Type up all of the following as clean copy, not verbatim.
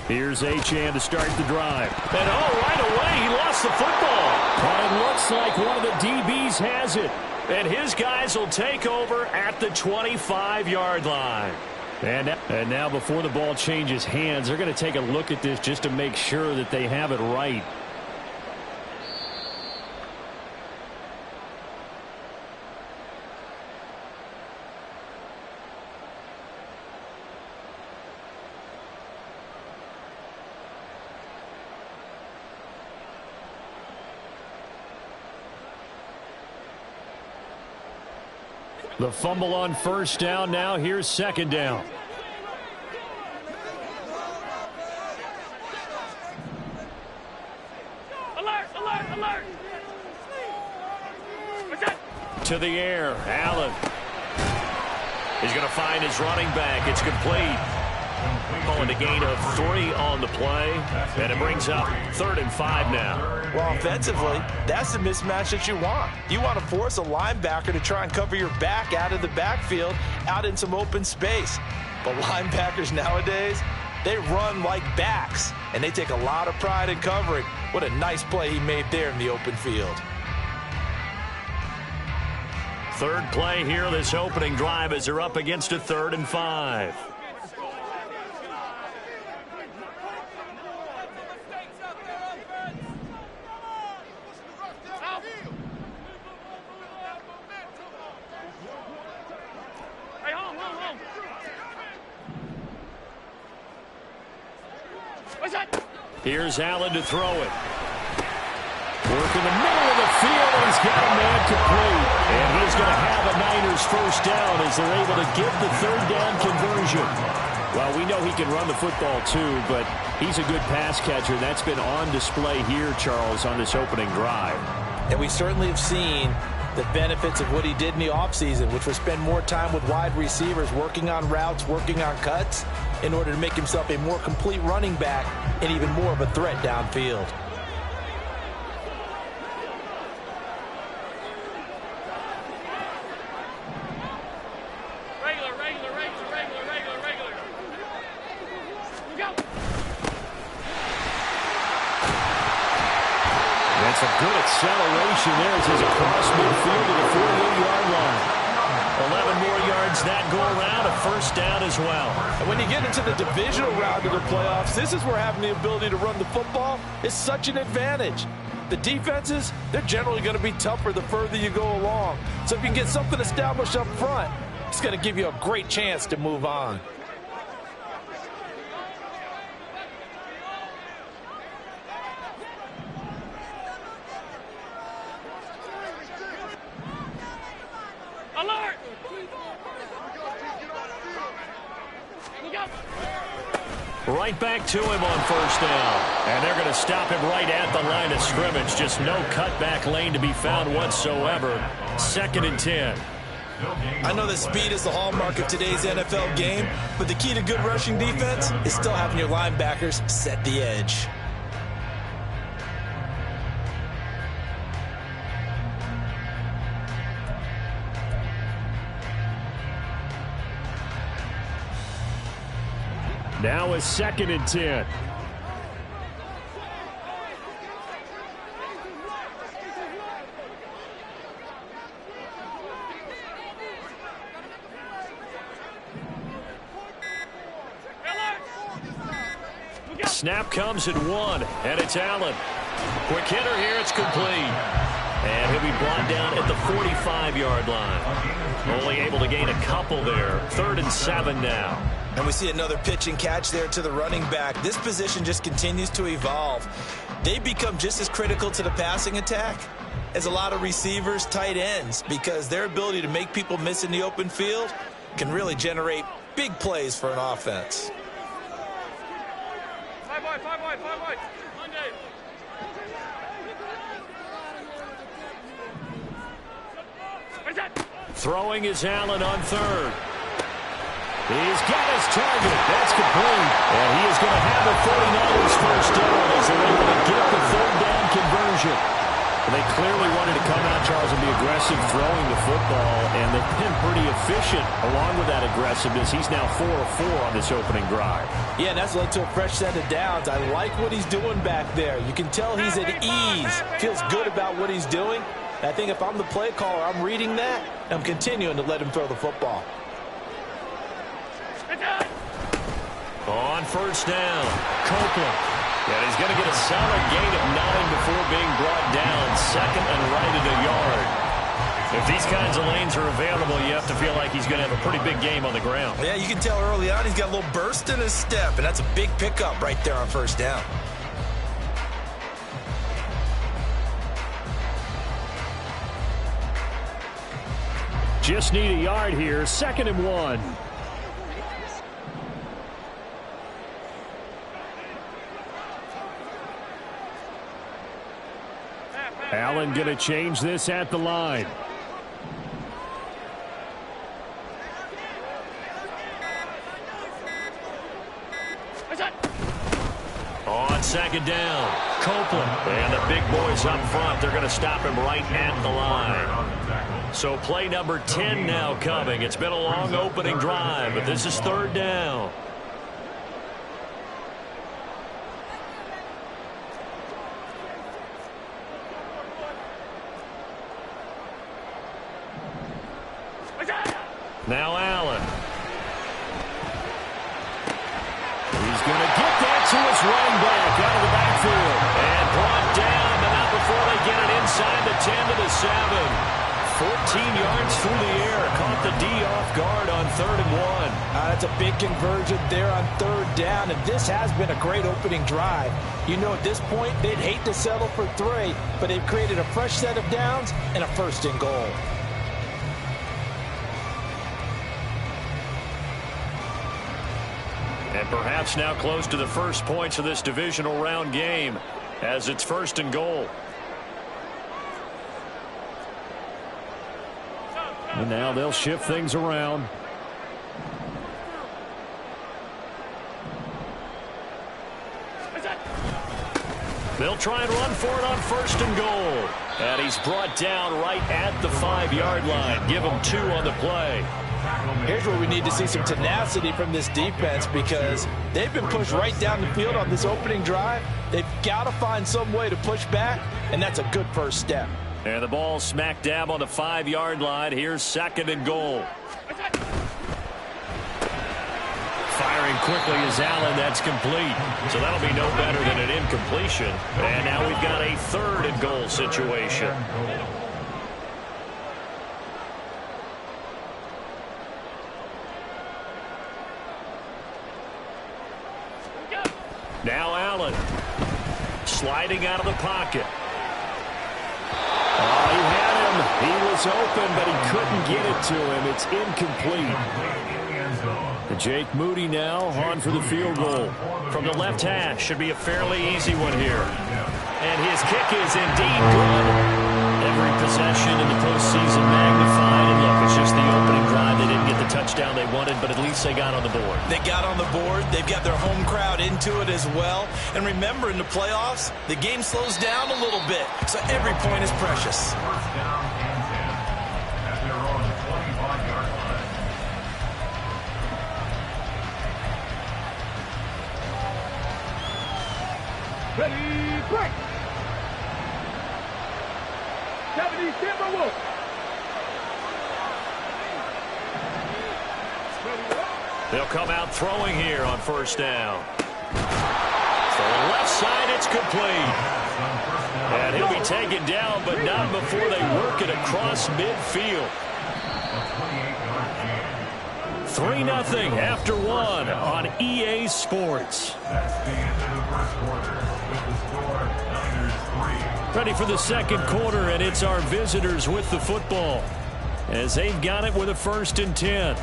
Here's Achane to start the drive. And right away, he lost the football. And it looks like one of the DBs has it. And his guys will take over at the 25-yard line. And now before the ball changes hands, they're going to take a look at this just to make sure that they have it right. The fumble on first down. Now here's second down. Alert, alert, alert. To the air. Allen. He's going to find his running back. It's complete. Calling a gain of 3 on the play. And it brings up 3rd and 5 now. Well, offensively, that's the mismatch that you want. You want to force a linebacker to try and cover your back out of the backfield, out in some open space. But linebackers nowadays, they run like backs, and they take a lot of pride in covering. What a nice play he made there in the open field. Third play here, this opening drive, as they're up against a 3rd and 5. Here's Allen to throw it. Work in the middle of the field, and he's got a man complete. And he's going to have a Niners first down as they're able to get the 3rd down conversion. Well, we know he can run the football too, but he's a good pass catcher. That's been on display here, Charles, on this opening drive. And we certainly have seen the benefits of what he did in the offseason, which was spend more time with wide receivers, working on routes, working on cuts, in order to make himself a more complete running back and even more of a threat downfield. Regular. Go. That's a good acceleration there as he's across midfield to the 48-yard line. 11 more yards that go around, a first down as well. And when you get into the divisional round of the playoffs, this is where having the ability to run the football is such an advantage. The defenses, they're generally going to be tougher the further you go along. So if you can get something established up front, it's going to give you a great chance to move on. Alert! Right back to him on first down. And they're going to stop him right at the line of scrimmage. Just no cutback lane to be found whatsoever. 2nd and 10. I know that speed is the hallmark of today's NFL game, but the key to good rushing defense is still having your linebackers set the edge. Now a 2nd and 10. Snap comes at 1, and it's Allen. Quick hitter here, it's complete. And he'll be brought down at the 45-yard line. Only able to gain a couple there. 3rd and 7 now. And we see another pitch and catch there to the running back. This position just continues to evolve. They become just as critical to the passing attack as a lot of receivers, tight ends, because their ability to make people miss in the open field can really generate big plays for an offense. Five wide. Monday. Throwing is Allen on 3rd. He's got his target. That's complete. And he is going to have the 49ers first down as they're able to get the 3rd down conversion. They clearly wanted to come out, Charles, and be aggressive throwing the football, and they've been pretty efficient along with that aggressiveness. He's now 4 of 4 on this opening drive. Yeah, and that's led to a fresh set of downs. I like what he's doing back there. You can tell he's at ease, feels good about what he's doing. I think if I'm the play caller, I'm reading that, and I'm continuing to let him throw the football. On first down, Copeland. And he's going to get a solid gain of 9 before being brought down. Second and right at a yard. If these kinds of lanes are available, you have to feel like he's going to have a pretty big game on the ground. Yeah, you can tell early on he's got a little burst in his step, and that's a big pickup right there on first down. Just need a yard here. 2nd and 1. Allen going to change this at the line. On 2nd down, Copeland. And the big boys up front, they're going to stop him right at the line. So play number 10 now coming. It's been a long opening drive, but this is 3rd down. Now Allen. He's going to get that to his running back out of the backfield. And brought down, but not before they get it inside the 10 to the 7. 14 yards through the air. Caught the D off guard on 3rd and 1. That's a big conversion there on 3rd down, and this has been a great opening drive. You know, at this point, they'd hate to settle for 3, but they've created a fresh set of downs and a 1st and goal. And perhaps now close to the first points of this divisional round game as it's 1st and goal. And now they'll shift things around. They'll try and run for it on 1st and goal. And he's brought down right at the 5-yard line. Give him 2 on the play. Here's where we need to see some tenacity from this defense because they've been pushed right down the field on this opening drive. They've got to find some way to push back, and that's a good first step. And the ball smack dab on the 5-yard line. Here's 2nd and goal. Firing quickly is Allen. That's complete. So that'll be no better than an incompletion. And now we've got a 3rd and goal situation. Now Allen sliding out of the pocket. Oh, he had him. He was open, but he couldn't get it to him. It's incomplete. Jake Moody now on for the field goal. From the left hash. Should be a fairly easy one here. And his kick is indeed good. Every possession in the postseason magnified. And look, it's just the opening drive. They didn't get the touchdown they wanted, but at least they got on the board. They got on the board. They've got their home crowd into it as well. And remember, in the playoffs, the game slows down a little bit. So every point is precious. First down and 10 at their own 25-yard line. Ready, break. 70, stand by Wolf. They'll come out throwing here on 1st down. To the left side, it's complete. And he'll be taken down, but not before they work it across midfield. 3-0 after 1 on EA Sports. That's the end of the first quarter with the score Niners 3. Ready for the 2nd quarter, and it's our visitors with the football as they've got it with a 1st and 10.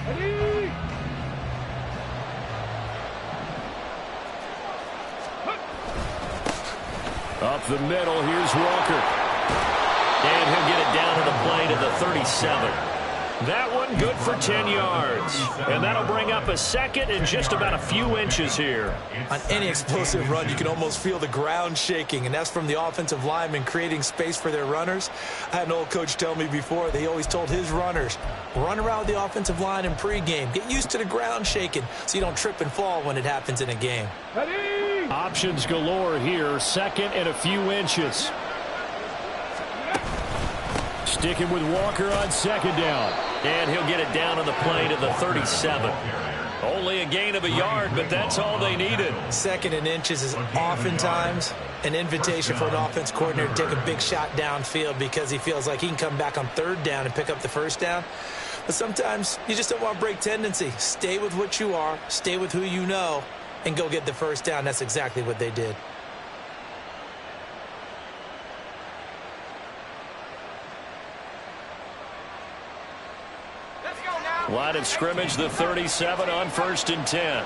Ready, Up the middle, here's Walker. And he'll get it down to the play to the 37. That one good for 10 yards. And that'll bring up a second and just about a few inches here. On any explosive run, you can almost feel the ground shaking, and that's from the offensive linemen creating space for their runners. I had an old coach tell me before, they always told his runners, run around the offensive line in pregame. Get used to the ground shaking so you don't trip and fall when it happens in a game. Ready? Options galore here. Second and a few inches. Sticking with Walker on second down. And he'll get it down on the play to the 37. Only a gain of a yard, but that's all they needed. Second and inches is oftentimes an invitation for an offense coordinator to take a big shot downfield because he feels like he can come back on third down and pick up the first down. But sometimes you just don't want to break tendency. Stay with what you are, stay with who you know, and go get the first down. That's exactly what they did. Line of scrimmage, the 37 on 1st and 10.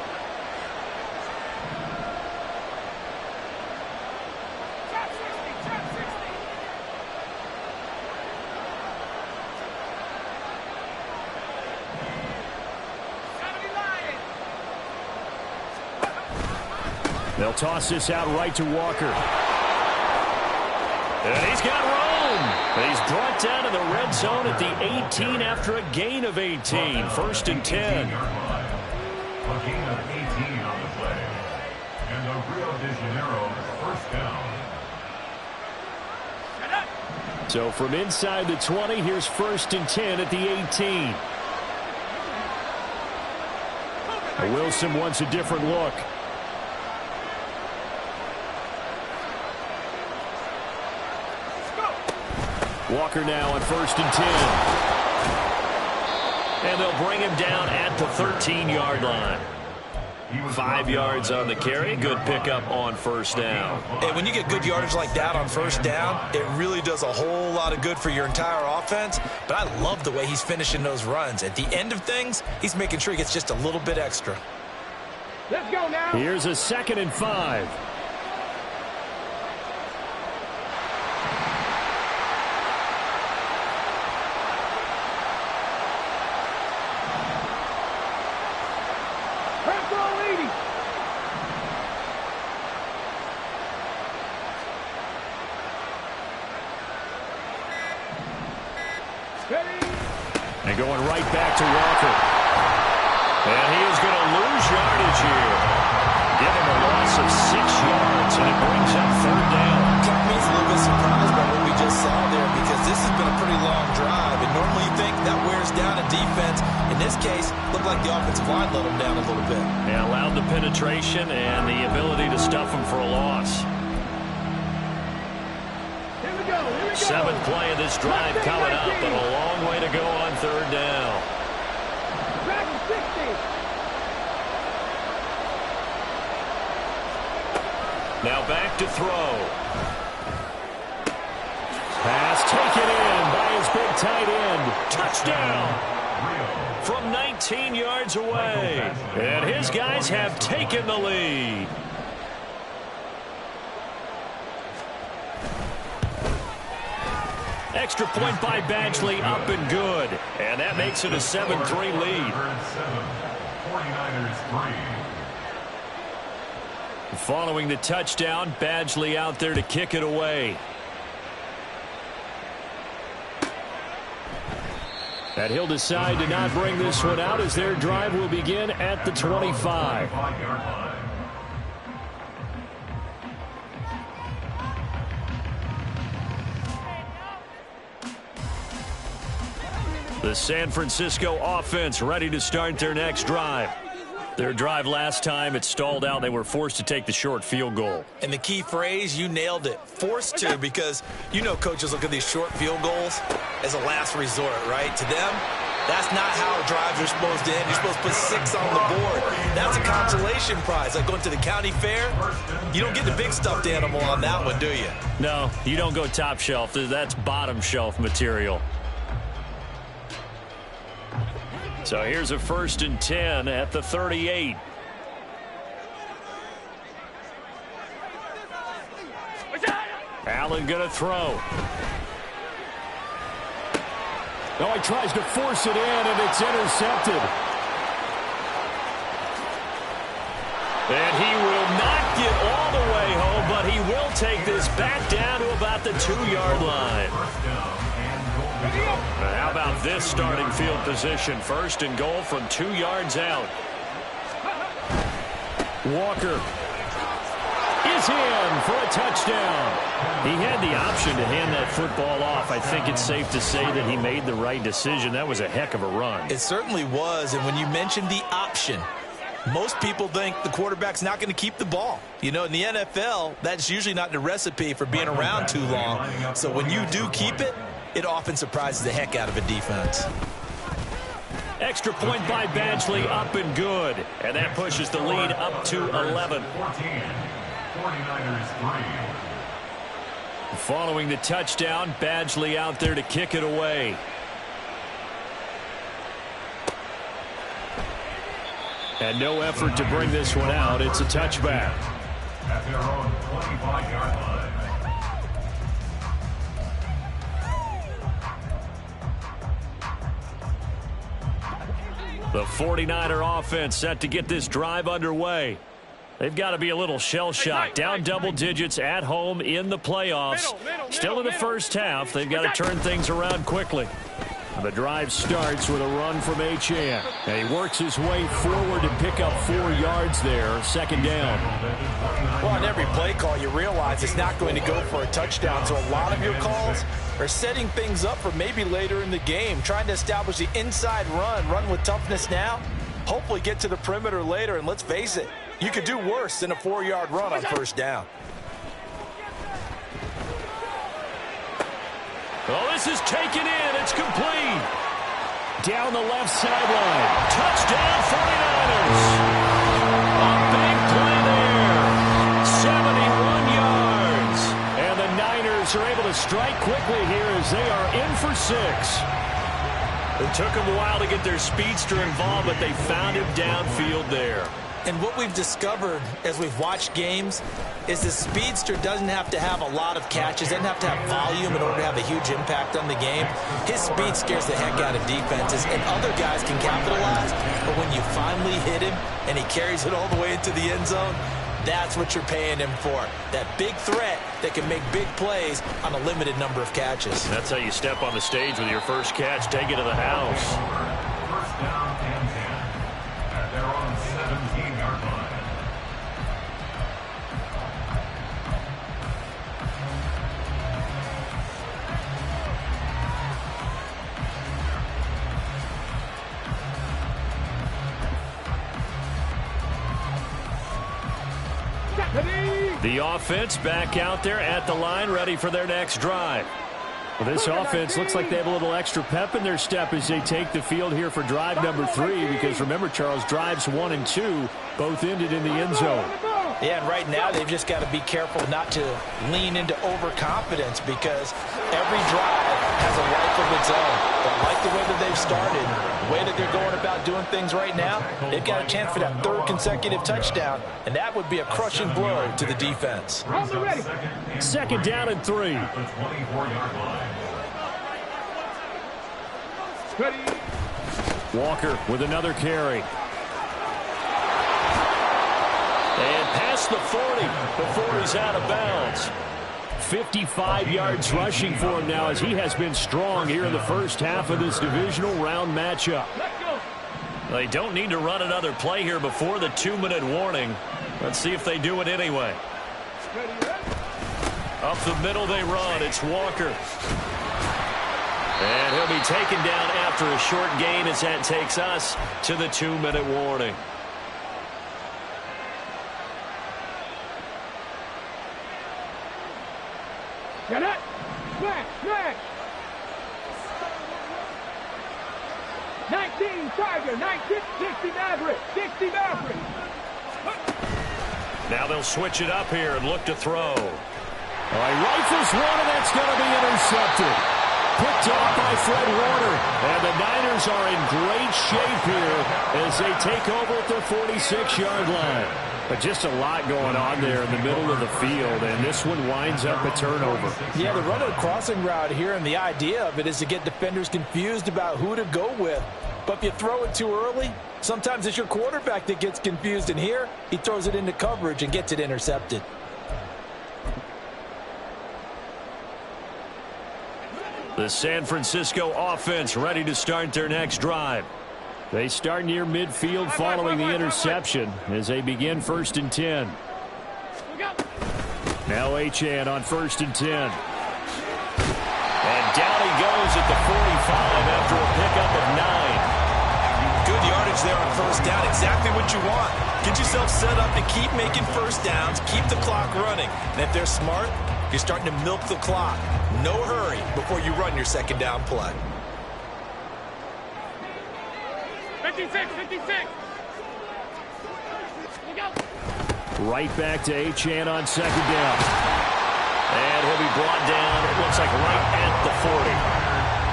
They'll toss this out right to Walker. And he's got room. He's brought down to the red zone at the 18 after a gain of 18. 1st and 10. A gain of 18 on the play. And the Rio de Janeiro first down. So from inside the 20, here's 1st and 10 at the 18. Wilson wants a different look. Walker now on 1st and 10. And they'll bring him down at the 13-yard line. 5 yards on the carry. Good pickup on 1st down. And when you get good yardage like that on 1st down, it really does a whole lot of good for your entire offense. But I love the way he's finishing those runs. At the end of things, he's making sure he gets just a little bit extra. Let's go now. Here's a 2nd and 5. And going right back to Walker. And he is going to lose yardage here. Give him a loss of 6 yards, and it brings up 3rd down. Company's a little bit surprised by what we just saw there because this has been a pretty long drive. And normally you think that wears down a defense. In this case, looked like the offensive line let him down a little bit. And allowed the penetration and the ability to stuff him for a loss. 7th play of this drive coming up, but a long way to go on 3rd down. Now back to throw. Pass taken in by his big tight end. Touchdown from 19 yards away. And his guys have taken the lead. Extra point by Badgley, up and good. And that makes it a 7-3 lead. 49ers 3. Following the touchdown, Badgley out there to kick it away. And he'll decide to not bring this one out as their drive will begin at the 25. The San Francisco offense ready to start their next drive. Their drive last time, it stalled out. They were forced to take the short field goal. And the key phrase, you nailed it. Forced to, because you know coaches look at these short field goals as a last resort, right? To them, that's not how drives are supposed to end. You're supposed to put 6 on the board. That's a consolation prize. Like going to the county fair, you don't get the big stuffed animal on that one, do you? No, you don't go top shelf. That's bottom shelf material. So here's a 1st and 10 at the 38. Allen going to throw. Oh, he tries to force it in, and it's intercepted. And he will not get all the way home, but he will take this back down to about the 2-yard line. How about this starting field position? First and goal from 2 yards out. Walker is in for a touchdown. He had the option to hand that football off. I think it's safe to say that he made the right decision. That was a heck of a run. It certainly was, and when you mentioned the option, most people think the quarterback's not going to keep the ball. You know, in the NFL, that's usually not the recipe for being around too long. So when you do keep it, it often surprises the heck out of a defense. Extra point by Badgley, up and good. And that pushes the lead up to 11. 49ers 3. Following the touchdown, Badgley out there to kick it away. And no effort to bring this one out. It's a touchback. At their own 25-yard line. The 49er offense set to get this drive underway. They've got to be a little shell-shocked. Down double digits at home in the playoffs. Still in the first half. They've got to turn things around quickly. The drive starts with a run from Achane. And he works his way forward to pick up 4 yards there. Second down. Well, on every play call, you realize it's not going to go for a touchdown. So a lot of your calls are setting things up for maybe later in the game, trying to establish the inside run with toughness now, hopefully get to the perimeter later. And let's face it, you could do worse than a 4-yard run on first down. Oh, this is taken in. It's complete. Down the left sideline. Touchdown, 49ers. A big play there. 71 yards. And the Niners are able to strike quickly here as they are in for 6. It took them a while to get their speedster involved, but they found him downfield there. And what we've discovered as we've watched games is the speedster doesn't have to have a lot of catches, doesn't have to have volume in order to have a huge impact on the game. His speed scares the heck out of defenses, and other guys can capitalize. But when you finally hit him and he carries it all the way into the end zone, that's what you're paying him for. That big threat that can make big plays on a limited number of catches. That's how you step on the stage with your first catch. Take it to the house. First down and 10. At their own 17-yard line. The offense back out there at the line, ready for their next drive. Well, this offense looks like they have a little extra pep in their step as they take the field here for drive number 3, because remember, Charles, drives 1 and 2 both ended in the end zone. Yeah, and right now they've just got to be careful not to lean into overconfidence, because every drive has a life of its own. But like the way that they've started, the way that they're going about doing things right now, they've got a chance for that 3rd consecutive touchdown, and that would be a crushing blow to the defense. Second down and 3. The 24-yard line. Walker with another carry. And past the 40 before he's out of bounds. 55 yards rushing for him now, as he has been strong here in the first half of this divisional round matchup. They don't need to run another play here before the 2-minute warning. Let's see if they do it anyway. Up the middle they run. It's Walker. And he'll be taken down after a short gain as that takes us to the 2-minute warning. Get it! Smash! Smash! 19 Tiger, 19, 60 Maverick, 60 Maverick. Now they'll switch it up here and look to throw. All right, rifles one, and that's going to be intercepted. Picked off by Fred Warner. And the Niners are in great shape here as they take over at their 46-yard line. But just a lot going on there in the middle of the field, and this one winds up a turnover. Yeah, the run of the crossing route here, and the idea of it is to get defenders confused about who to go with. But if you throw it too early, sometimes it's your quarterback that gets confused, and here he throws it into coverage and gets it intercepted. The San Francisco offense ready to start their next drive. They start near midfield following the interception as they begin 1st and 10. Now Achane on 1st and 10. And down he goes at the 45 after a pickup of 9. Good yardage there on 1st down. Exactly what you want. Get yourself set up to keep making 1st downs, keep the clock running. And if they're smart, you're starting to milk the clock. No hurry before you run your 2nd down play. 56. Right back to Achane on 2nd down. And he'll be brought down, it looks like right at the 40.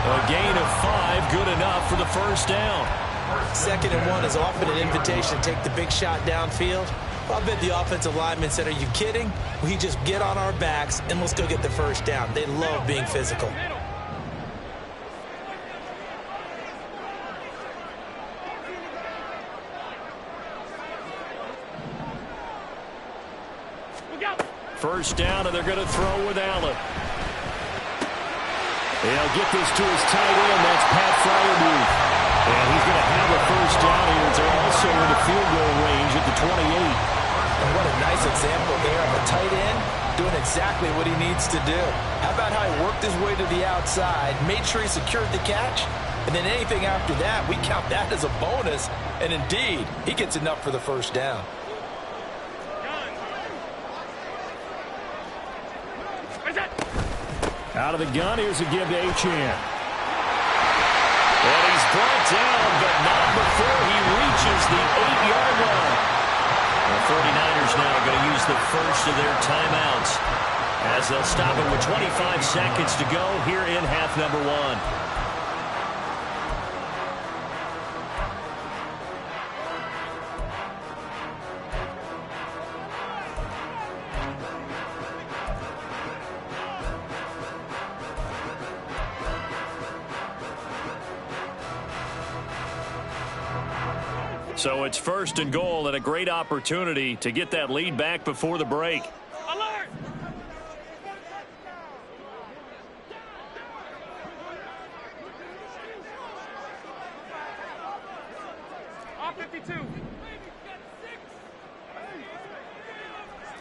A gain of 5, good enough for the 1st down. 2nd and 1 is often an invitation to take the big shot downfield. I bet the offensive lineman said, are you kidding? We just get on our backs and let's go get the 1st down. They love being physical. First down, and they're going to throw with Allen. They'll get this to his tight end. That's Pat Freiermuth. And he's going to have a 1st down here. They're also in the field goal range at the 28. And what a nice example there of a tight end doing exactly what he needs to do. How about how he worked his way to the outside, made sure he secured the catch, and then anything after that, we count that as a bonus. And indeed, he gets enough for the 1st down. Out of the gun, here's a give to Achane. And he's brought down, but not before he reaches the 8-yard line. The 49ers now going to use the first of their timeouts as they'll stop it with 25 seconds to go here in half number 1. So it's 1st and goal and a great opportunity to get that lead back before the break. Alert! Off 52.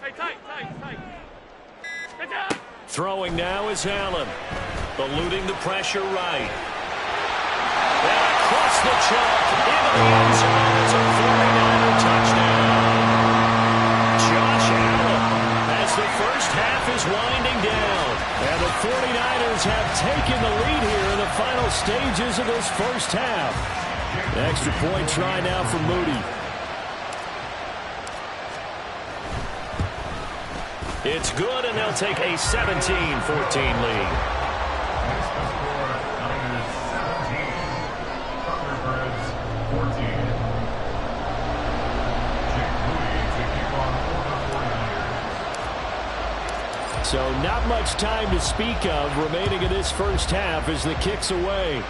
Hey, tight. Throwing now is Allen. Eluding the pressure right. And across the chalk into the end zone. It's a 49er touchdown. Josh Allen as the first half is winding down. And the 49ers have taken the lead here in the final stages of this first half. The extra point try now for Moody. It's good, and they'll take a 17-14 lead. Thunderbirds 14. Jake Moody to kick on for the 49ers. So not much time to speak of remaining in this first half as the kick's away.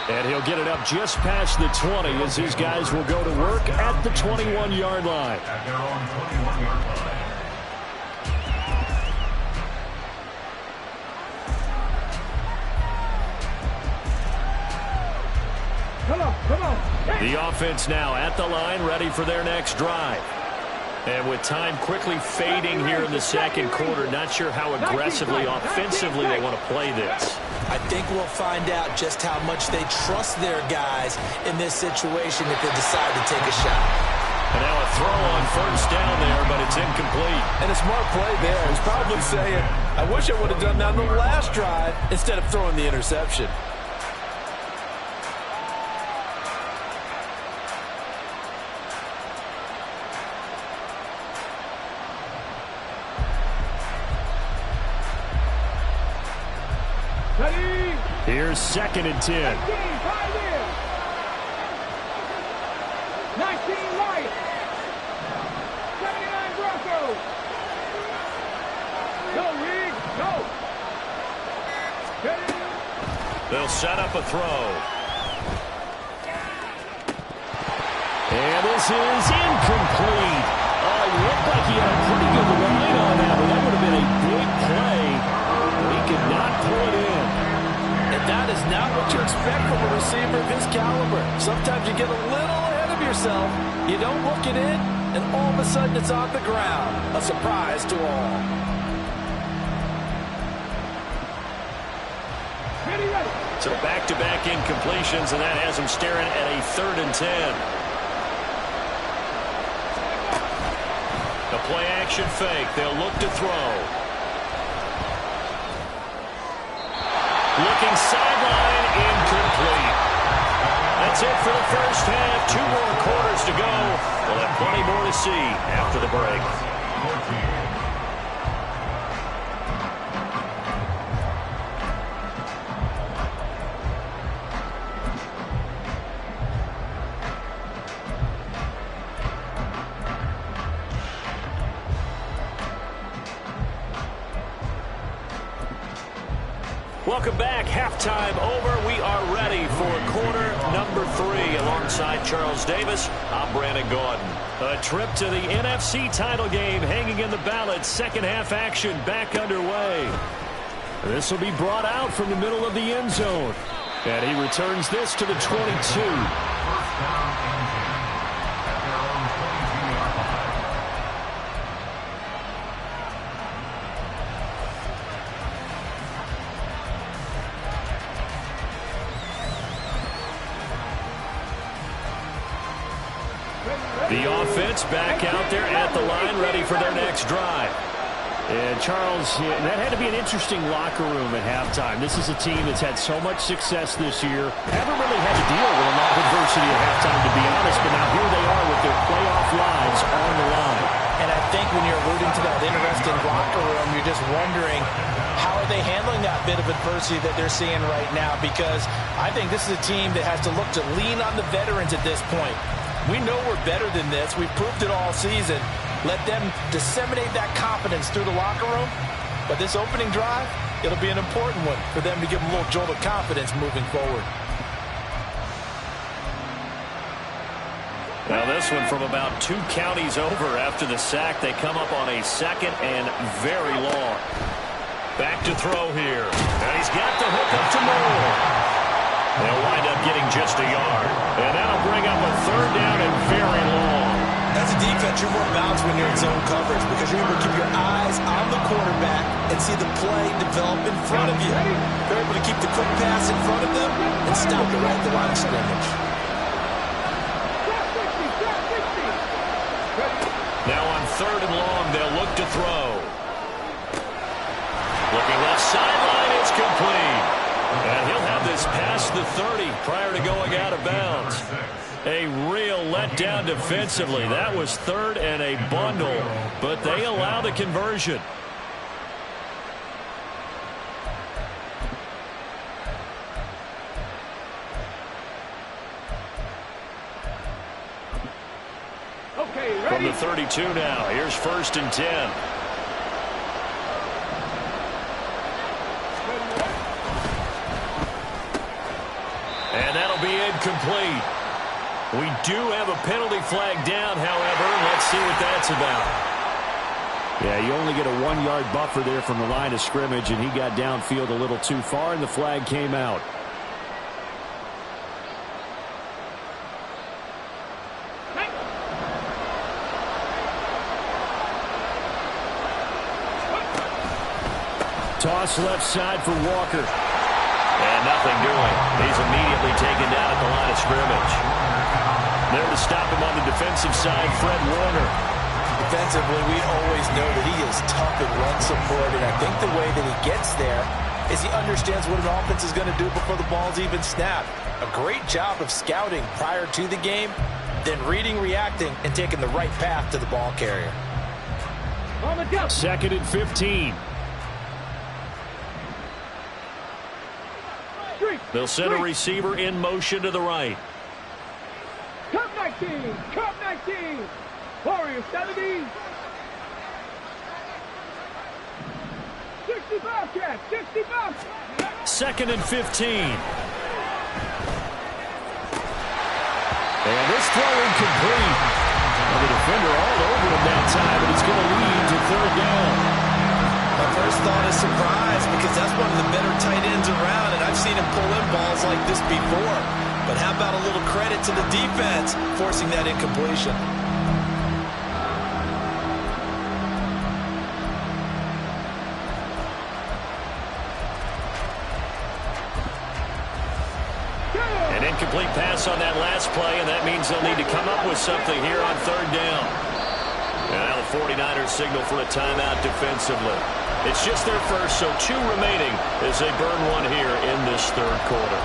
And he'll get it up just past the 20 as his guys will go to work at the 21-yard line. At their own 21-yard line. Come on. The offense now at the line, ready for their next drive. And with time quickly fading here in the second quarter, not sure how aggressively, offensively they want to play this. I think we'll find out just how much they trust their guys in this situation if they decide to take a shot. And now a throw on first down there, but it's incomplete. And a smart play there. He's probably saying, I wish I would have done that on the last drive instead of throwing the interception. Here's 2nd and 10. They'll set up a throw. And this is incomplete. Oh, it looked like he had a pretty good line on that, but that would have been a big play. But he could not pull it in. And that is not what you expect from a receiver of his caliber. Sometimes you get a little ahead of yourself. You don't look it in, and all of a sudden it's on the ground. A surprise to all. So back-to-back incompletions, and that has him staring at a 3rd and 10. The play-action fake. They'll look to throw. Looking sideline, incomplete. That's it for the first half. 2 more quarters to go. We'll have plenty more to see after the break. Welcome back. Halftime over. We are ready for quarter number 3. Alongside Charles Davis, I'm Brandon Gordon. A trip to the NFC title game hanging in the balance. Second half action back underway. This will be brought out from the middle of the end zone. And he returns this to the 22. The offense back out there at the line, ready for their next drive. And Charles, that had to be an interesting locker room at halftime. This is a team that's had so much success this year. Haven't really had to deal with a lot of adversity at halftime, to be honest, but now here they are with their playoff lives on the line. And I think when you're alluding to that interesting locker room, you're just wondering, how are they handling that bit of adversity that they're seeing right now? Because I think this is a team that has to look to lean on the veterans at this point. We know we're better than this. We've proved it all season. Let them disseminate that confidence through the locker room. But this opening drive, it'll be an important one for them to give them a little jolt of confidence moving forward. Now this one from about 2 counties over after the sack. They come up on a 2nd and very long. Back to throw here. And he's got the hook up to Moore. They'll wind up getting just a yard. And that'll bring up a 3rd down and very long. As a defense, you're more balanced when you're in zone coverage because you're able to keep your eyes on the quarterback and see the play develop in front of you. They're able to keep the quick pass in front of them and stop it right at the line of scrimmage. Now on 3rd and long, they'll look to throw. Looking left sideline, it's complete. And he'll have this past the 30 prior to going out of bounds. A real letdown defensively. That was 3rd and a bundle, but they allow the conversion. Okay, ready? From the 32 now, here's 1st and 10. And that'll be incomplete. We do have a penalty flag down, however. Let's see what that's about. Yeah, you only get a 1-yard buffer there from the line of scrimmage, and he got downfield a little too far, and the flag came out. Toss left side for Walker. And nothing doing. He's immediately taken down at the line of scrimmage. There to stop him on the defensive side, Fred Warner. Defensively, we always know that he is tough in run support, and I think the way that he gets there is he understands what an offense is going to do before the ball's even snapped. A great job of scouting prior to the game, then reading, reacting, and taking the right path to the ball carrier. 2nd and 15. They'll send a receiver in motion to the right. Cup 19! Cup 19! Warriors 70! 65 catch! 65! 2nd and 15. And this throw incomplete. The defender all over him that time, and it's going to lead to 3rd down. My first thought is surprise, because that's one of the better tight ends around, and I've seen him pull in balls like this before. But how about a little credit to the defense forcing that incompletion? An incomplete pass on that last play, and that means they'll need to come up with something here on 3rd down. And now the 49ers signal for a timeout defensively. It's just their first, so 2 remaining as they burn one here in this 3rd quarter.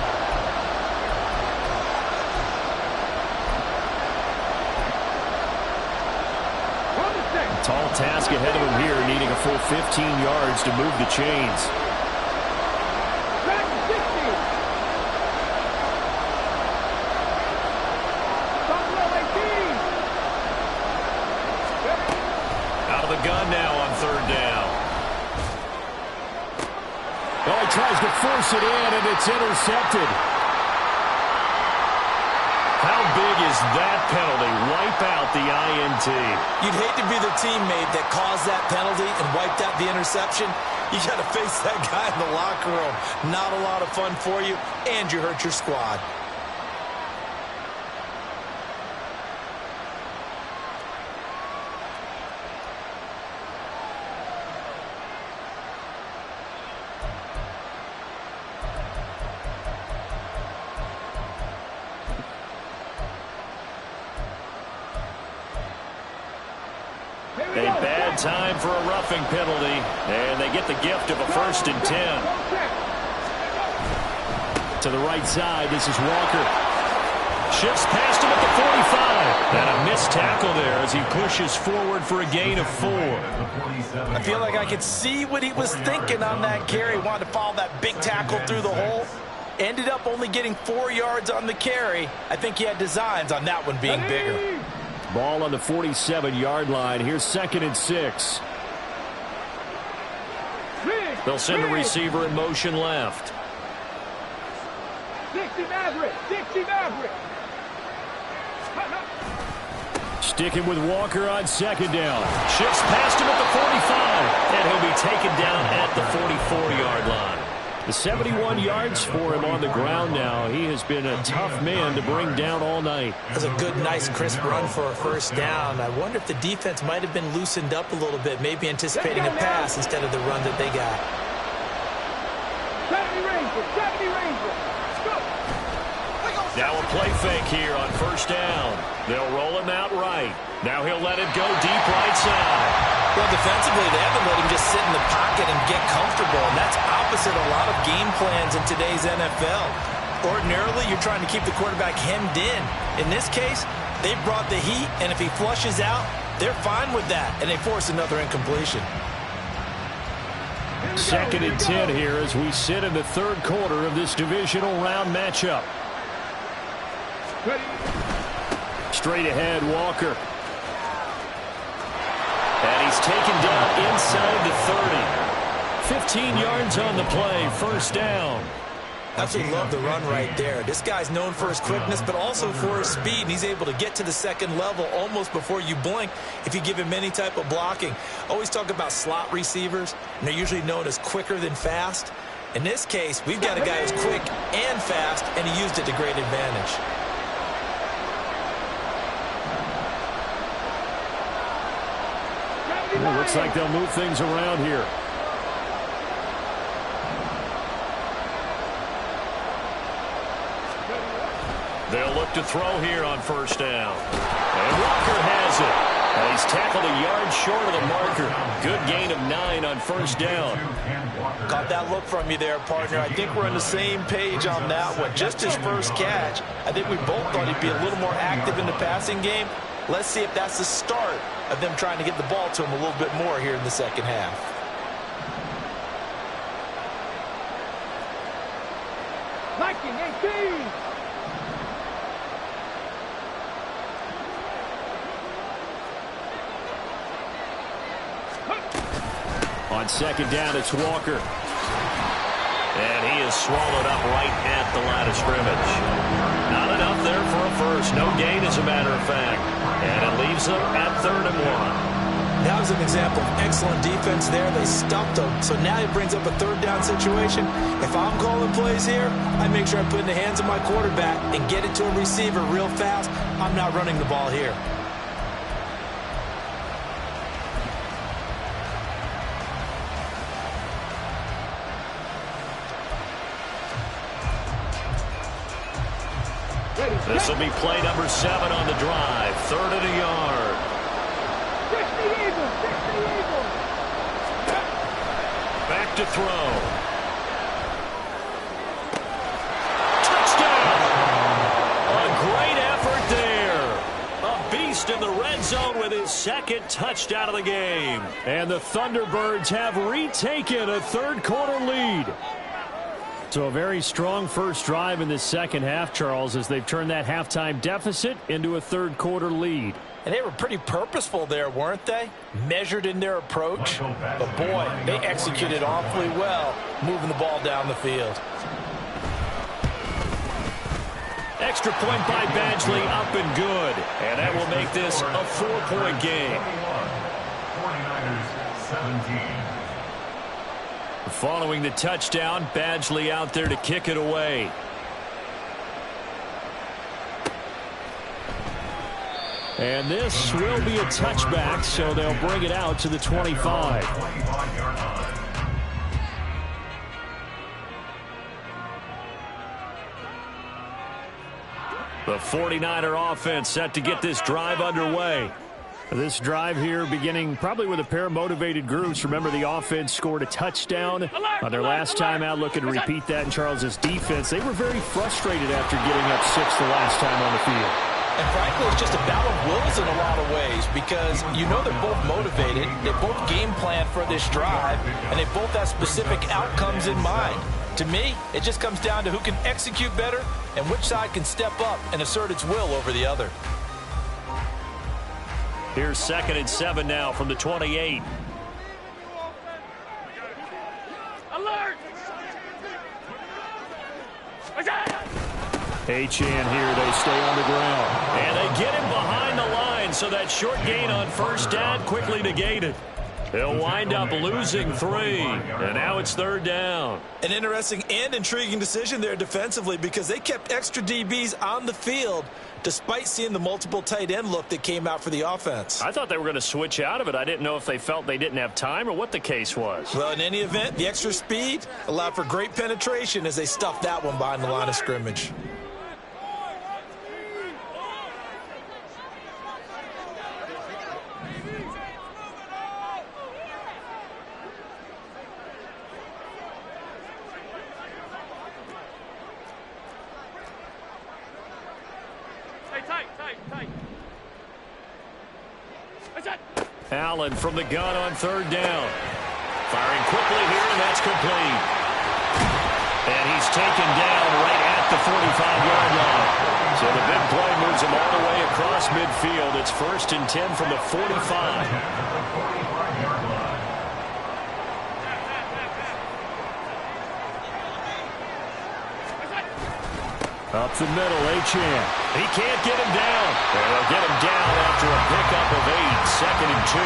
Tall task ahead of him here, needing a full 15 yards to move the chains. Out of the gun now on 3rd down. Oh, he tries to force it in, and it's intercepted. How big is that penalty? Wipe out the INT. You'd hate to be the teammate that caused that penalty and wiped out the interception. You got to face that guy in the locker room. Not a lot of fun for you, and you hurt your squad. A bad time for a roughing penalty, and they get the gift of a 1st and 10. To the right side, this is Walker. Shifts past him at the 45. And a missed tackle there as he pushes forward for a gain of 4. I feel like I could see what he was thinking on that carry. Wanted to follow that big tackle through the hole. Ended up only getting 4 yards on the carry. I think he had designs on that one being bigger. Ball on the 47-yard line. Here's 2nd and 6. They'll send a receiver in motion left. 60 Maverick! 60 Maverick! Sticking with Walker on 2nd down. Shifts past him at the 45. And he'll be taken down at the 44-yard line. The 71 yards for him on the ground now. He has been a tough man to bring down all night. That's a good, nice, crisp run for a 1st down. I wonder if the defense might have been loosened up a little bit, maybe anticipating a pass instead of the run that they got. 70 Rangers! 70 Rangers! Go! Now a play fake here on 1st down. They'll roll him out right. Now he'll let it go deep right side. Well, defensively, they haven't let him just sit in the pocket and get comfortable, and that's opposite a lot of game plans in today's NFL. Ordinarily, you're trying to keep the quarterback hemmed in. In this case, they brought the heat, and if he flushes out, they're fine with that, and they force another incompletion. 2nd and 10 here as we sit in the 3rd quarter of this divisional round matchup. Straight ahead, Walker. And he's taken down inside the 30. 15 yards on the play, 1st down. Absolutely love the run right there. This guy's known for his quickness, but also for his speed. And he's able to get to the 2nd level almost before you blink if you give him any type of blocking. Always talk about slot receivers, and they're usually known as quicker than fast. In this case, we've got a guy who's quick and fast, and he used it to great advantage. Well, looks like they'll move things around here. They'll look to throw here on 1st down. And Walker has it. And he's tackled a yard short of the marker. Good gain of 9 on 1st down. Got that look from you there, partner. I think we're on the same page on that one. Just his first catch. I think we both thought he'd be a little more active in the passing game. Let's see if that's the start of them trying to get the ball to him a little bit more here in the 2nd half. Liking 18! On 2nd down, it's Walker. And he is swallowed up right at the line of scrimmage. Not enough there for a first. No gain, as a matter of fact. And it leaves them at 3rd and 1. That was an example of excellent defense there. They stuffed him. So now he brings up a 3rd down situation. If I'm calling plays here, I make sure I put it in the hands of my quarterback and get it to a receiver real fast. I'm not running the ball here. This will be play number 7 on the drive. 3rd and a yard. Back to throw. Touchdown! A great effort there. A beast in the red zone with his 2nd touchdown of the game. And the Thunderbirds have retaken a 3rd quarter lead. So a very strong first drive in the second half, Charles, as they've turned that halftime deficit into a 3rd quarter lead. And they were pretty purposeful there, weren't they? Measured in their approach. But boy, they executed awfully well, moving the ball down the field. Extra point by Badgley, up and good. And that will make this a 4-point game. 49ers 17. Following the touchdown, Badgley out there to kick it away. And this will be a touchback, so they'll bring it out to the 25. The 49er offense set to get this drive underway. This drive here beginning probably with a pair of motivated groups. Remember, the offense scored a touchdown on their last time out. Looking to repeat that in Charles's defense. They were very frustrated after getting up 6 the last time on the field. And frankly, it's just a battle of wills in a lot of ways because you know they're both motivated. They both game plan for this drive, and they both have specific outcomes in mind. To me, it just comes down to who can execute better and which side can step up and assert its will over the other. Here's 2nd and 7 now from the 28. Alert! Achan here, they stay on the ground. And they get him behind the line, so that short gain on 1st down quickly negated. They'll wind up losing 3, and now it's 3rd down. An interesting and intriguing decision there defensively because they kept extra DBs on the field despite seeing the multiple tight end look that came out for the offense. I thought they were going to switch out of it. I didn't know if they felt they didn't have time or what the case was. Well, in any event, the extra speed allowed for great penetration as they stuffed that one behind the line of scrimmage. Allen from the gun on 3rd down. Firing quickly here, and that's complete. And he's taken down right at the 45-yard line. So the big play moves him all the way across midfield. It's 1st and 10 from the 45. Up the middle, Achan. He can't get him down. They'll get him down after a pickup of 8. 2nd and 2.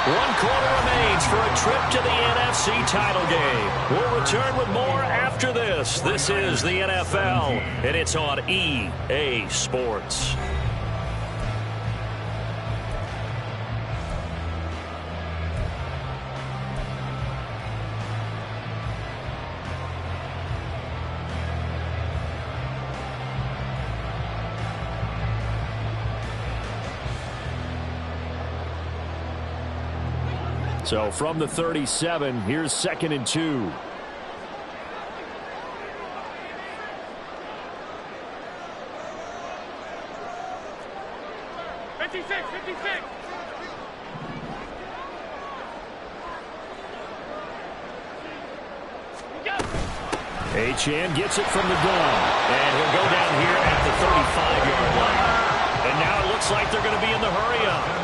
1 quarter remains for a trip to the NFC title game. We'll return with more after this. This is the NFL, and it's on EA Sports. So from the 37, here's 2nd and 2. Achan gets it from the gun, and he'll go down here at the 35-yard line. And now it looks like they're going to be in the hurry-up.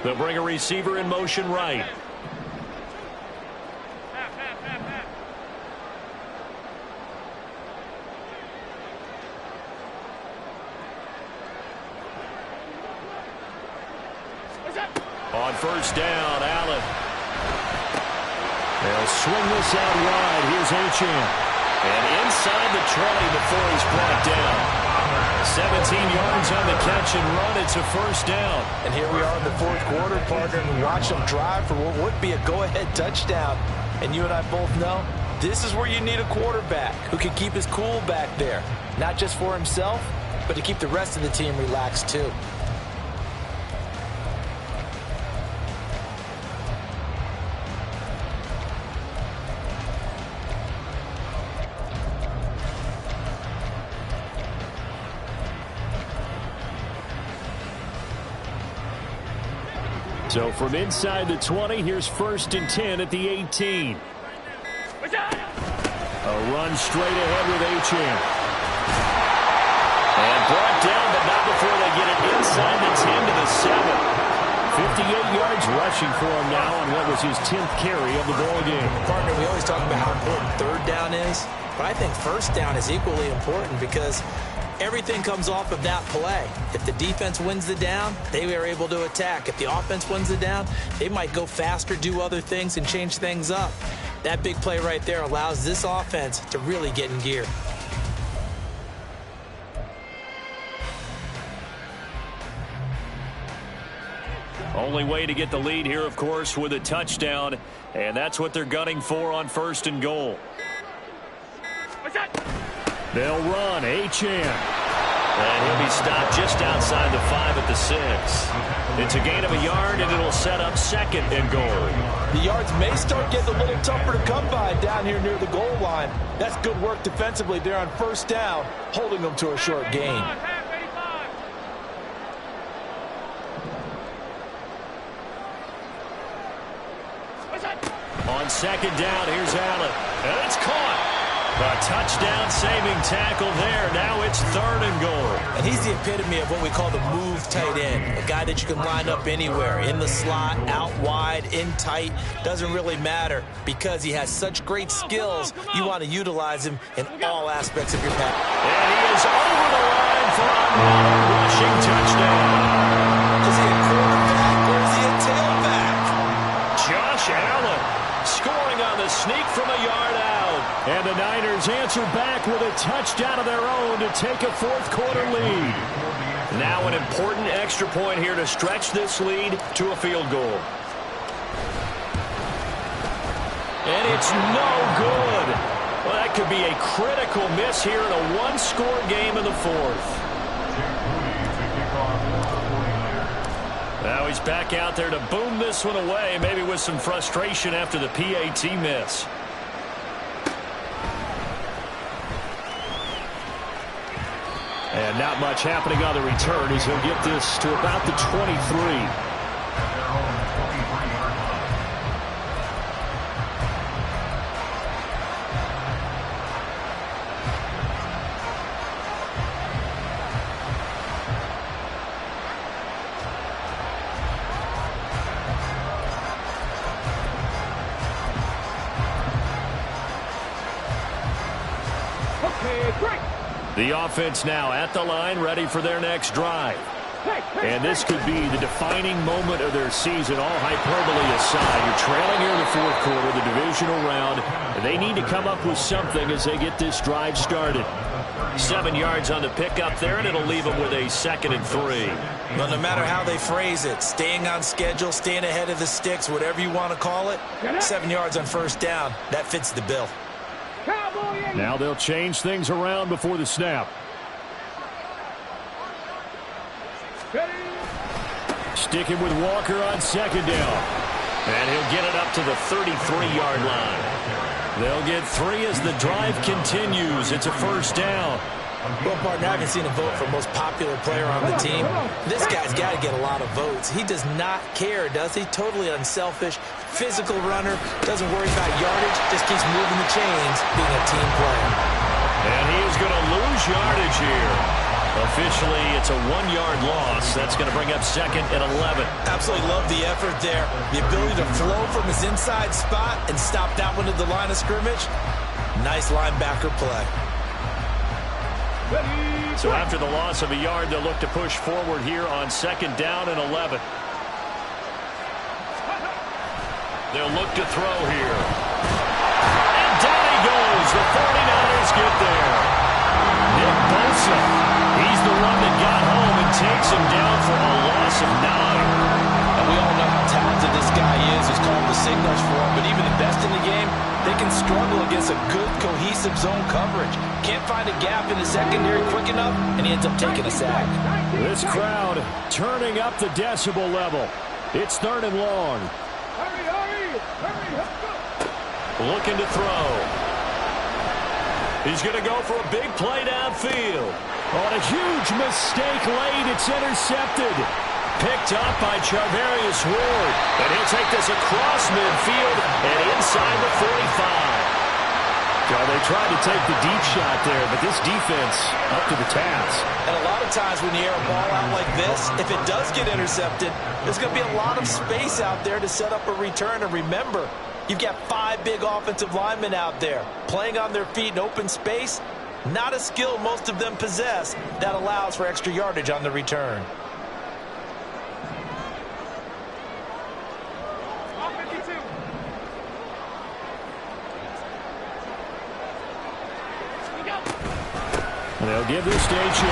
They'll bring a receiver in motion right. On first down, Allen. They'll swing this out wide. Here's Achane. And inside the 20 before he's brought down. 17 yards on the catch and run. It's a first down. And here we are in the fourth quarter, partner, and watch them drive for what would be a go-ahead touchdown. And you and I both know this is where you need a quarterback who can keep his cool back there. Not just for himself, but to keep the rest of the team relaxed too. So from inside the 20, here's 1st and 10 at the 18. A run straight ahead with Achane. And brought down, but not before they get it inside the 10 to the 7. 58 yards rushing for him now on what was his 10th carry of the ball game. Partner, we always talk about how important third down is, but I think first down is equally important because everything comes off of that play. If the defense wins the down, they are able to attack. If the offense wins the down, they might go faster, do other things, and change things up. That big play right there allows this offense to really get in gear. Only way to get the lead here, of course, with a touchdown, and that's what they're gunning for on 1st and goal. They'll run, Achane. And he'll be stopped just outside the 5 at the 6. It's a gain of a yard, and it'll set up 2nd and goal. The yards may start getting a little tougher to come by down here near the goal line. That's good work defensively there on first down, holding them to a short gain. On 2nd down, here's Allen. And it's caught. A touchdown-saving tackle there. Now it's 3rd and goal. And he's the epitome of what we call the move tight end. A guy that you can line up anywhere. In the slot, out wide, in tight. Doesn't really matter because he has such great skills. You want to utilize him in all aspects of your pass. And he is over the line for another rushing touchdown. Is he a quarterback or is he a tailback? Josh Allen scoring on the sneak from a yard out. And the Niners answer back with a touchdown of their own to take a fourth quarter lead. Now an important extra point here to stretch this lead to a field goal. And it's no good. Well, that could be a critical miss here in a one-score game in the fourth. Now he's back out there to boom this one away, maybe with some frustration after the PAT miss. And not much happening on the return as he'll get this to about the 23. The offense now at the line, ready for their next drive. And this could be the defining moment of their season, all hyperbole aside. You're trailing here in the fourth quarter, the divisional round. They need to come up with something as they get this drive started. 7 yards on the pickup there, and it'll leave them with a 2nd and 3. Well, no matter how they phrase it, staying on schedule, staying ahead of the sticks, whatever you want to call it, 7 yards on first down, that fits the bill. Now they'll change things around before the snap. Sticking with Walker on 2nd down. And he'll get it up to the 33-yard line. They'll get 3 as the drive continues. It's a first down. Well, partner, I haven't seen a vote for most popular player on the team. This guy's got to get a lot of votes. He does not care, does he? Totally unselfish, physical runner, doesn't worry about yardage, just keeps moving the chains, being a team player. And he is going to lose yardage here. Officially, it's a 1-yard loss. That's going to bring up 2nd and 11. Absolutely love the effort there. The ability to flow from his inside spot and stop that one at the line of scrimmage. Nice linebacker play. So after the loss of a yard, they'll look to push forward here on 2nd down and 11. They'll look to throw here. And down he goes. The 49ers get there. Nick Bosa, he's the one that got home and takes him down for a loss of 9. And we all know how talented this guy is. He's called the signals for him, but even the best in the game, they can struggle against a good, cohesive zone coverage. Can't find a gap in the secondary quick enough, and he ends up taking a sack. This crowd turning up the decibel level. It's 3rd and long. Looking to throw. He's going to go for a big play downfield. On a huge mistake late, it's intercepted. Picked up by Charvarius Ward. And he'll take this across midfield and inside the 45. Well, they tried to take the deep shot there, but this defense up to the task. And a lot of times when you air a ball out like this, if it does get intercepted, there's going to be a lot of space out there to set up a return. And remember, you've got 5 big offensive linemen out there playing on their feet in open space. Not a skill most of them possess that allows for extra yardage on the return. They'll give this to H.M.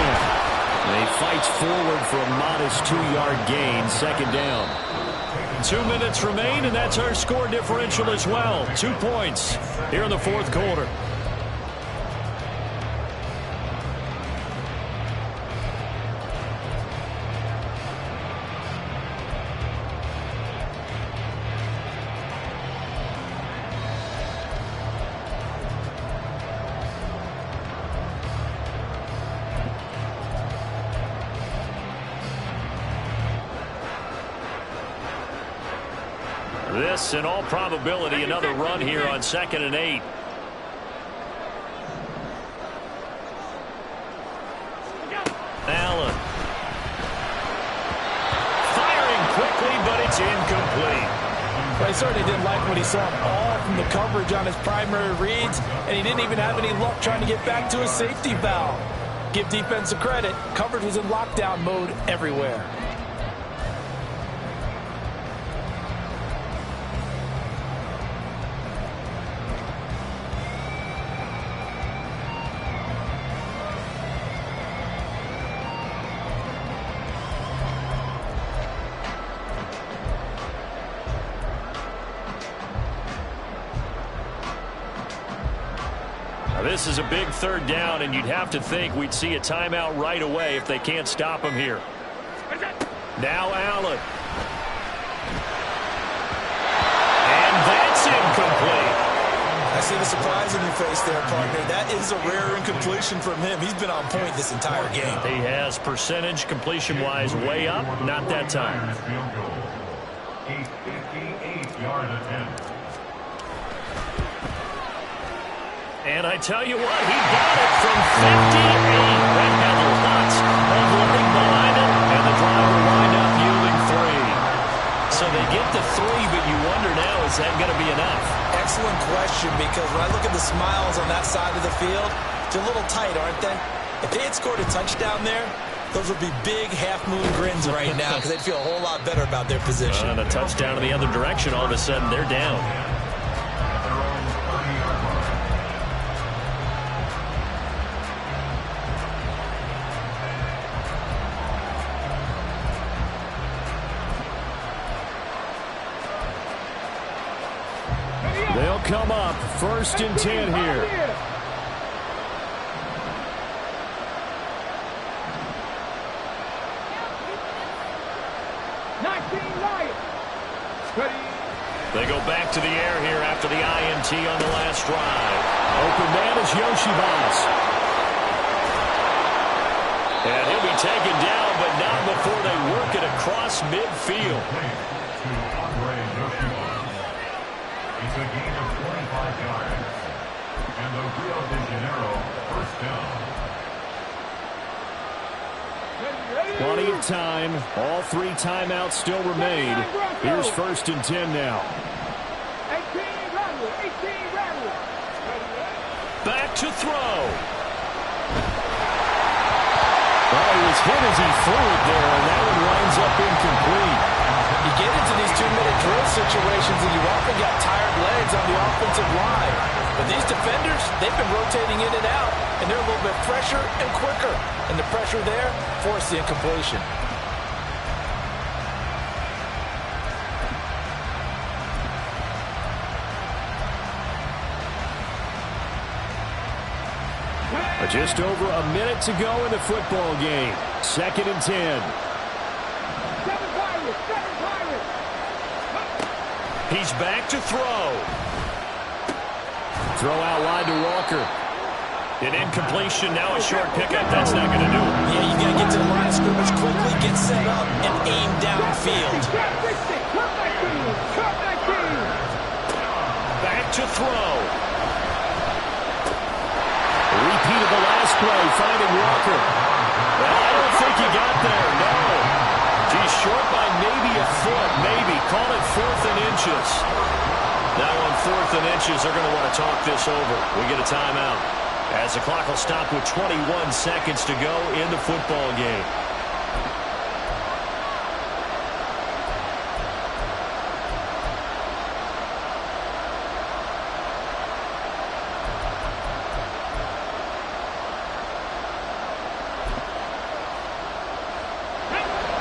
And he fights forward for a modest 2-yard gain, 2nd down. 2 minutes remain, and that's our score differential as well. 2 points here in the 4th quarter. This, in all probability, another run here on 2nd and 8. Allen. Firing quickly, but it's incomplete. Well, he certainly didn't like what he saw all from the coverage on his primary reads, and he didn't even have any luck trying to get back to his safety valve. Give defense a credit. Coverage was in lockdown mode everywhere. This is a big 3rd down, and you'd have to think we'd see a timeout right away if they can't stop him here. Now Allen. And that's incomplete. I see the surprise in your face there, partner. That is a rare incompletion from him. He's been on point this entire game. He has percentage completion-wise way up. Not that time. Field goal. 8-58-yard attempt. And I tell you what, he got it from 58. That had lots of running behind it, and the drive will wind up yielding 3. So they get the 3, but you wonder now, is that going to be enough? Excellent question, because when I look at the smiles on that side of the field, they're a little tight, aren't they? If they had scored a touchdown there, those would be big half-moon grins right now, because they'd feel a whole lot better about their position. And a touchdown in the other direction, all of a sudden they're down. They'll come up 1st and 10 here. They go back to the air here after the INT on the last drive. Open man is Yoshibas. And he'll be taken down, but not before they work it across midfield. It's a gain of 25 yards. And the Rio de Janeiro 1st down. Plenty of time. All 3 timeouts still remain. Here's 1st and 10 now. 18 Randall. Back to throw. Well, he was hit as he threw it there, and that one winds up incomplete. You get into these 2-minute drill situations, and you often got tired legs on the offensive line. But these defenders, they've been rotating in and out, and they're a little bit fresher and quicker. And the pressure there forced the incompletion. Just over a minute to go in the football game. 2nd and 10. 7 Pirates. He's back to throw. Throw out wide to Walker. An incompletion, now a short pickup. That's not going to do it. Yeah, you got to get to the line of scrimmage quickly, get set up, and aim downfield. Back to throw. Repeat of the last play, finding Walker. Well, I don't think he got there, no. He's short by maybe a foot, maybe. Call it 4th and inches. Now on 4th and inches, they're going to want to talk this over. We get a timeout, as the clock will stop with 21 seconds to go in the football game.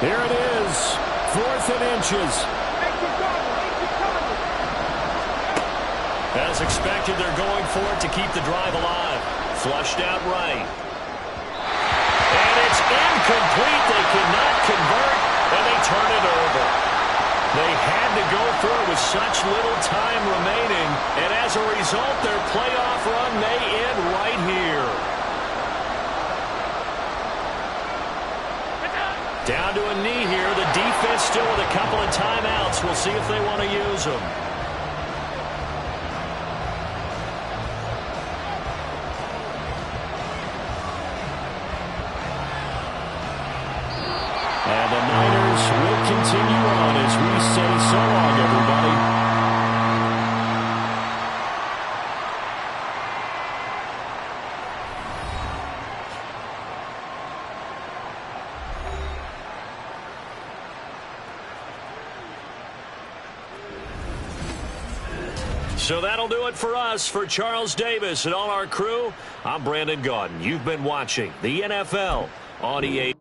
Here it is, 4th and inches. As expected, they're going for it to keep the drive alive. Flushed out right. And it's incomplete. They cannot convert, and they turn it over. They had to go for it with such little time remaining, and as a result, their playoff run may end right here. Down to a knee here. The defense still with a couple of timeouts. We'll see if they want to use them. And the Niners will continue on as we say so long, everybody. So that'll do it for us. For Charles Davis and all our crew, I'm Brandon Gaudin. You've been watching the NFL on EA.